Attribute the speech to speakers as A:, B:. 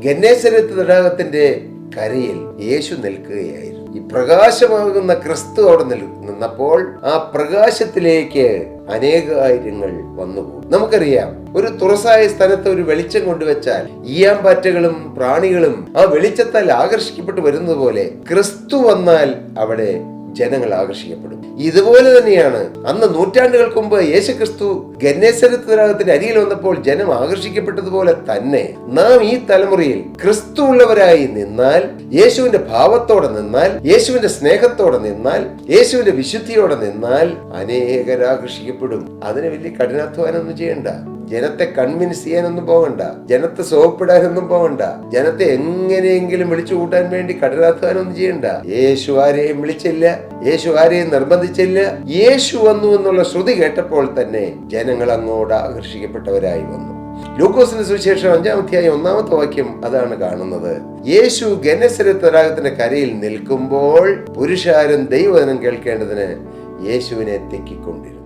A: Gennesaret തടാകത്തിന്റെ കരയിൽ യേശു നിൽക്കുകയായിരുന്നു. ഈ പ്രകാശമാകുന്ന ക്രിസ്തു അവിടെ നിന്നപ്പോൾ ആ പ്രകാശത്തിലേക്ക് അനേകായിരങ്ങൾ വന്നുപോകും. നമുക്കറിയാം, ഒരു തുറസായ സ്ഥലത്ത് ഒരു വെളിച്ചം കൊണ്ടുവച്ചാൽ ഈയാമ്പാറ്റകളും പ്രാണികളും ആ വെളിച്ചത്താൽ ആകർഷിക്കപ്പെട്ടു വരുന്നത് പോലെ ക്രിസ്തു വന്നാൽ അവിടെ ജനങ്ങൾ ആകർഷിക്കപ്പെടും. ഇതുപോലെ തന്നെയാണ് അന്ന് നൂറ്റാണ്ടുകൾക്ക് മുമ്പ് യേശുക്രിസ്തു ഗന്നേസരത്ത് തടാകത്തിന്റെ അരികിൽ വന്നപ്പോൾ ജനം ആകർഷിക്കപ്പെട്ടതുപോലെ തന്നെ നാം ഈ തലമുറയിൽ ക്രിസ്തു ഉള്ളവരായി നിന്നാൽ, യേശുവിന്റെ ഭാവത്തോടെ നിന്നാൽ, യേശുവിന്റെ സ്നേഹത്തോടെ നിന്നാൽ, യേശുവിന്റെ വിശുദ്ധിയോടെ നിന്നാൽ അനേകർ ആകർഷിക്കപ്പെടും. അതിന് വലിയ കഠിനാധ്വാനം ഒന്നും ചെയ്യണ്ട. ജനത്തെ കൺവിൻസ് ചെയ്യാനൊന്നും പോകണ്ട, ജനത്തെ സോപ്പിടാനൊന്നും പോകണ്ട, ജനത്തെ എങ്ങനെയെങ്കിലും വിളിച്ചു കൂട്ടാൻ വേണ്ടി കഠിനാധ്വാനം ഒന്നും ചെയ്യണ്ട. യേശു ആരെയും വിളിച്ചില്ല, യേശു ആരെയും നിർബന്ധിച്ചില്ല. യേശു വന്നു എന്നുള്ള ശ്രുതി കേട്ടപ്പോൾ തന്നെ ജനങ്ങൾ അങ്ങോട്ട് ആകർഷിക്കപ്പെട്ടവരായി വന്നു. ലൂക്കോസിന്റെ സുവിശേഷം 5-ാം അധ്യായം 1-ാമത്തെ വാക്യം അതാണ് കാണുന്നത്. യേശു ഗന്നേസരത്ത് തടാകത്തിന്റെ കരയിൽ നിൽക്കുമ്പോൾ പുരുഷാരം ദൈവവചനം കേൾക്കേണ്ടതിന് യേശുവിനെ തെക്കിക്കൊണ്ടിരുന്നു.